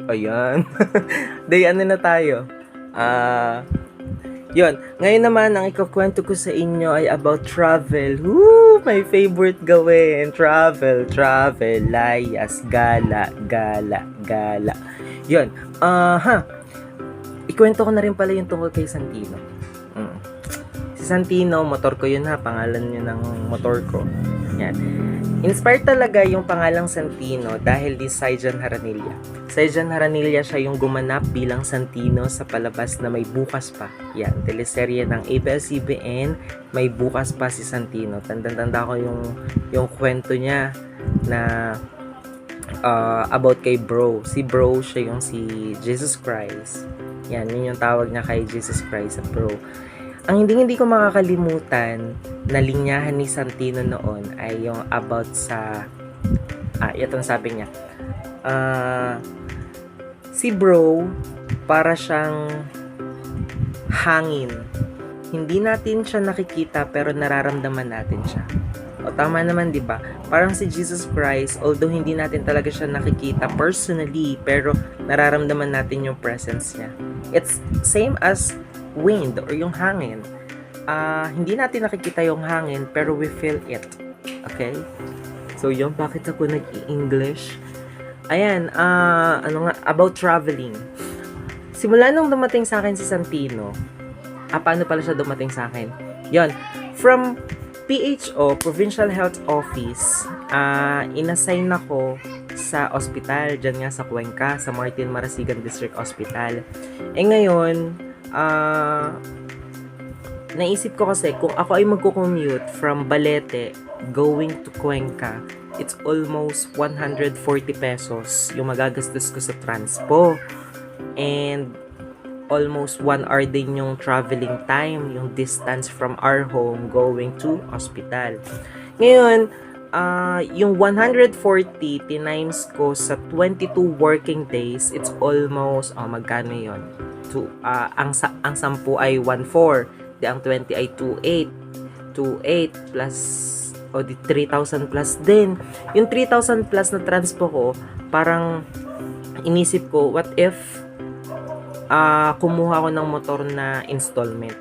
Ayan. Day, ano na tayo? Yun. Ngayon naman, ang ikukwento ko sa inyo ay about travel. Woo! My favorite gawin. Travel, travel, layas, gala, gala, gala. Yun. Ikwento ko na rin pala yung tungkol kay Santino. Si Santino, motor ko yun ha. Pangalan yun ng motor ko. Yan. Inspired talaga yung pangalang Santino dahil di Saijan Haranilla. Saijan Haranilla siya yung gumanap bilang Santino sa palabas na May Bukas Pa. Yan, teleserye ng ABS-CBN, May Bukas Pa si Santino. Tanda-tanda ko yung kwento niya na about kay Bro. Si Bro, siya yung si Jesus Christ. Yan, yun yung tawag niya kay Jesus Christ sa Bro. Ang hindi ko makakalimutan na linyahan ni Santino noon ay yung about sa itong sabi niya. Si Bro para siyang hangin. Hindi natin siya nakikita pero nararamdaman natin siya. O tama naman, 'di ba? Parang si Jesus Christ, although hindi natin talaga siya nakikita personally, pero nararamdaman natin yung presence niya. It's same as wind or yung hangin. Hindi natin nakikita yung hangin pero we feel it. Okay? So yun, bakit ako nag-i-English? Ayan, about traveling. Simula nung dumating sa akin si Santino, paano pala siya dumating sa akin? Yun, from PHO, Provincial Health Office, inassign ako sa ospital, dyan nga sa Cuenca, sa Martin Marasigan District Hospital. Ngayon, naisip ko kasi kung ako ay magko-commute from Balete going to Cuenca, it's almost 140 pesos yung magagastos ko sa transpo. And almost 1 hour din yung traveling time, yung distance from our home going to hospital. Ngayon, yung 140 times ko sa 22 working days, it's almost, magkano yun? Ang 10 ay 1.4, di ang 20 ay 2.8 plus di 3,000 plus din. Yung 3,000 plus na transpo ko, parang inisip ko, what if kumuha ako ng motor na installment?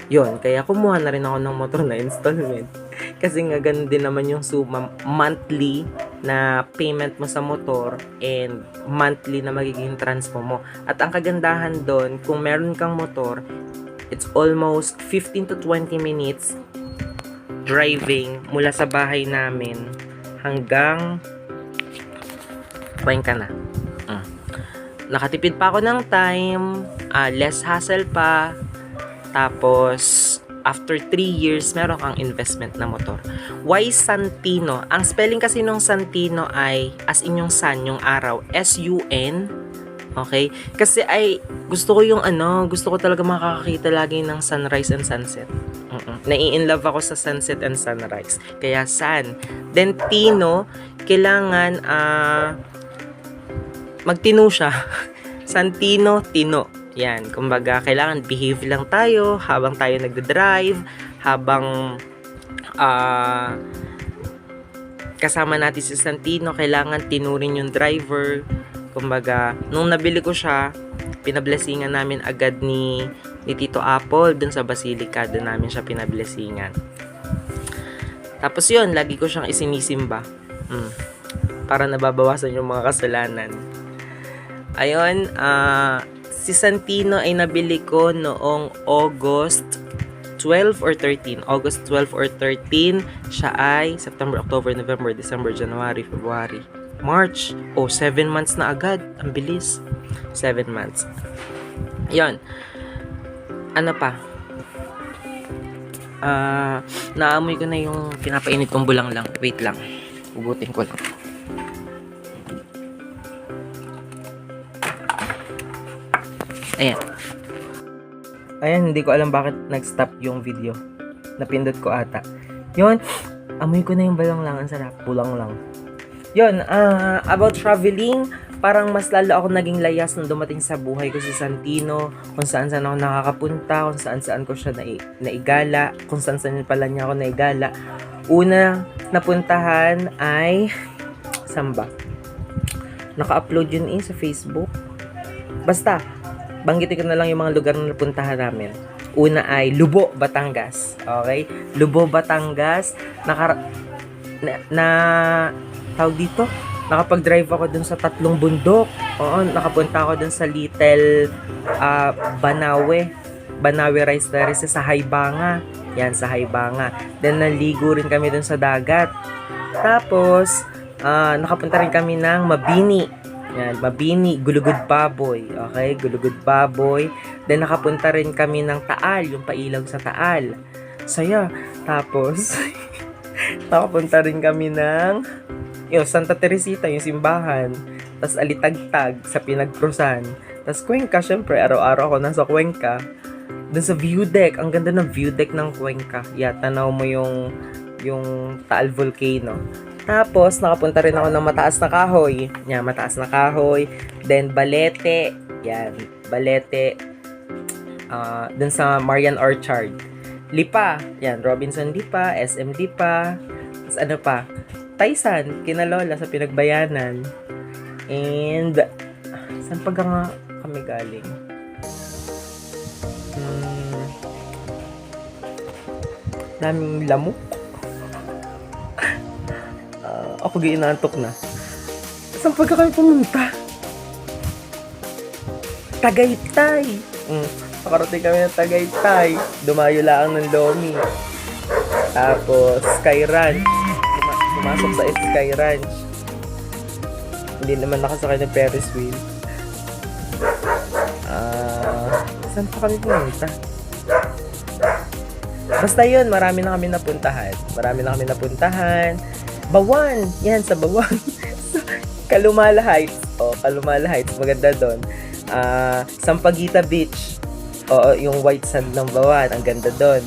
Yun, kaya kumuha na rin ako ng motor na installment. Kasi nga ganun din naman yung monthly na payment mo sa motor and monthly na magiging transpo mo. At ang kagandahan doon, kung meron kang motor, it's almost 15 to 20 minutes driving mula sa bahay namin hanggang Cuenca na. Nakatipid pa ako ng time, less hassle pa. Tapos after 3 years, meron kang investment na motor. Why Santino? Ang spelling kasi nung Santino ay as in yung sun, yung araw, S-U-N. Okay? Kasi gusto ko talaga makakakita lagi ng sunrise and sunset. Nai-inlove ako sa sunset and sunrise. Kaya sun. Then Tino, kailangan magtino siya. Santino, Tino. Yan, kumbaga, kailangan behave lang tayo habang tayo nagda-drive, habang kasama natin si Santino, kailangan tinurin yung driver. Kumbaga, nung nabili ko siya, pinablessingan namin agad ni Tito Apple dun sa Basilica, dun namin siya pinablessingan. Tapos yun, lagi ko siyang isinisimba. Para nababawasan yung mga kasalanan. Ayun, si Santino ay nabili ko noong August 12 or 13. August 12 or 13. Siya ay September, October, November, December, January, February, March. 7 months na agad. Ang bilis. 7 months. Yan. Ano pa? Naamoy ko na yung pinapainit kong bulanglang. Wait lang. Ugutin ko lang. Ayan, hindi ko alam bakit nag-stop yung video. Napindot ko ata. Yun, amoy ko na yung balanglang. Ang sarap, bulang lang. Yun, about traveling, parang mas lalo ako naging layas nung dumating sa buhay ko si Santino, kung saan ako nakakapunta, kung saan ko siya naigala, kung saan pala niya ako naigala. Una napuntahan ay, saan ba? Naka-upload yun sa Facebook. Basta, banggitin ko na lang yung mga lugar na napuntahan namin. Una ay Lubo, Batangas. Okay? Lubo, Batangas. Tawag dito? Nakapag-drive ako dun sa 3 bundok. Oo, nakapunta ako dun sa Little Banawe Rice Terrace sa Haibanga. Yan, sa Haibanga. Then, naligo rin kami dun sa dagat. Tapos, nakapunta rin kami ng Mabini. Yan, Mabini, Gulugod Baboy. Okay, Gulugod Baboy. Then, nakapunta rin kami ng Taal, yung pailaw sa Taal. Saya. Tapos, nakapunta rin kami ng Santa Teresita, yung simbahan. Tapos, Alitagtag sa Pinagprusan. Tapos, Cuenca, syempre, araw-araw ako nasa Cuenca. Doon sa view deck, ang ganda ng view deck ng Cuenca. Tanaw mo yung Taal Volcano. Tapos, nakapunta rin ako ng Mataas na Kahoy. Yan, Mataas na Kahoy. Then, Balete. Yan, Balete. Dun sa Marian Orchard. Lipa. Yan, Robinson Lipa, SM Lipa. Tapos, ano pa? Taysan, Kinalola sa Pinagbayanan. And, saan pa nga kami galing? Daming lamok. Ako ginaantok na. Saan pa kami pumunta? Tagaytay. Nakarating kami ng Tagaytay. Dumayo lang ng Lomi. Tapos, Sky Ranch. Pumasok sa Sky Ranch. Hindi naman nakasakay ng Ferris wheel. Saan pa kami pumunta? Basta yun, marami na kami napuntahan. Bawan! Yan, sa Bawan. Kalumala Heights. Kalumala Heights. Maganda doon. Sampaguita Beach. Yung white sand ng Bawan. Ang ganda doon.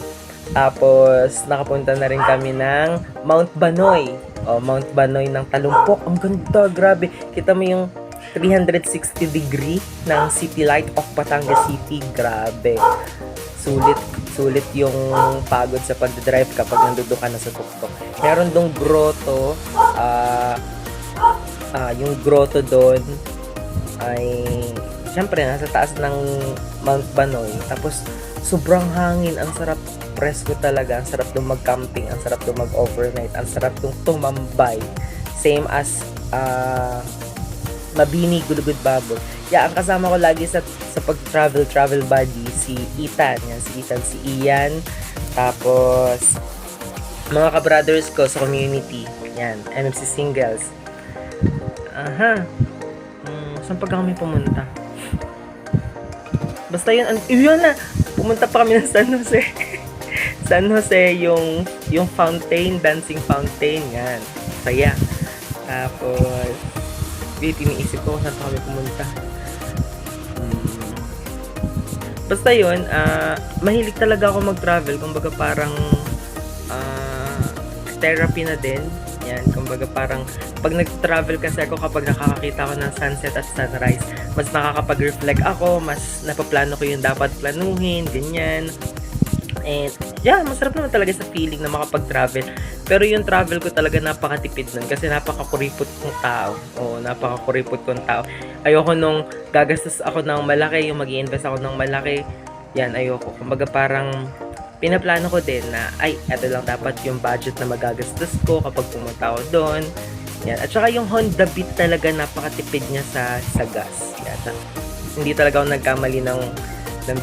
Tapos, nakapunta na rin kami ng Mount Banoy. Mount Banoy ng Talumpok. Ang ganda, grabe. Kita mo yung 360 degree ng city light of Batangas City. Grabe. Sulit yung pagod sa pagdadrive kapag nandoon ka na sa tuktok. Meron dong grotto. Yung grotto doon ay syempre nasa taas ng Mount Banoy. Tapos sobrang hangin, ang sarap, presko talaga, ang sarap dong mag-camping, ang sarap dong mag-overnight, ang sarap dong tumambay. Same as Mabini, Gulugod Baboy. Ang kasama ko lagi sa pag-travel buddy, si Ethan. Yan, si Ian. Tapos, mga ka-brothers ko sa community. Yan, MMC Singles. Saan pa kami pumunta? Basta yun na. Pumunta pa kami ng San Jose. San Jose, yung fountain, dancing fountain. Yan, saya. Tapos, tiniisip ko kung saan pa kami pumunta. Basta yun, mahilig talaga ako mag-travel. Kumbaga parang therapy na din. Yan, kumbaga parang pag nag-travel kasi ako, kapag nakakakita ko ng sunset at sunrise, mas nakakapag-reflect ako, mas napaplano ko yung dapat planuhin, ganyan. And masarap naman talaga sa feeling na makapag-travel. Pero yung travel ko talaga napakatipid nun kasi napakakuripot kong tao. Napakakuripot kong tao. Ayoko nung gagastos ako ng malaki, yung mag-i-invest ako ng malaki. Yan, ayoko. Kumbaga parang pinaplano ko din na eto lang dapat yung budget na magagastos ko kapag pumunta ako doon. Yan. At saka yung Honda Beat talaga napakatipid niya sa gas. Yan. Hindi talaga ako nagkamali ng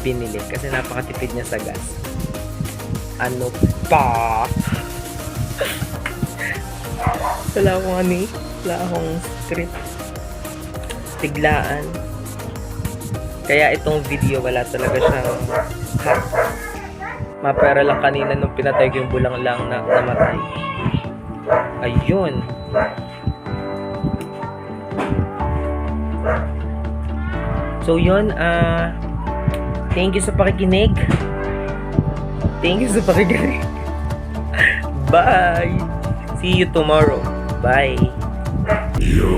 binili kasi napakatipid niya sa gas. Ano pa? Wala akong script. Biglaan. Kaya itong video wala talaga siyang cut. Mapera lang kanina nung pinatay ko yung bulang lang na namatay. Ayun. So yun, thank you sa pakikinig. Bye! See you tomorrow. Bye! Yo.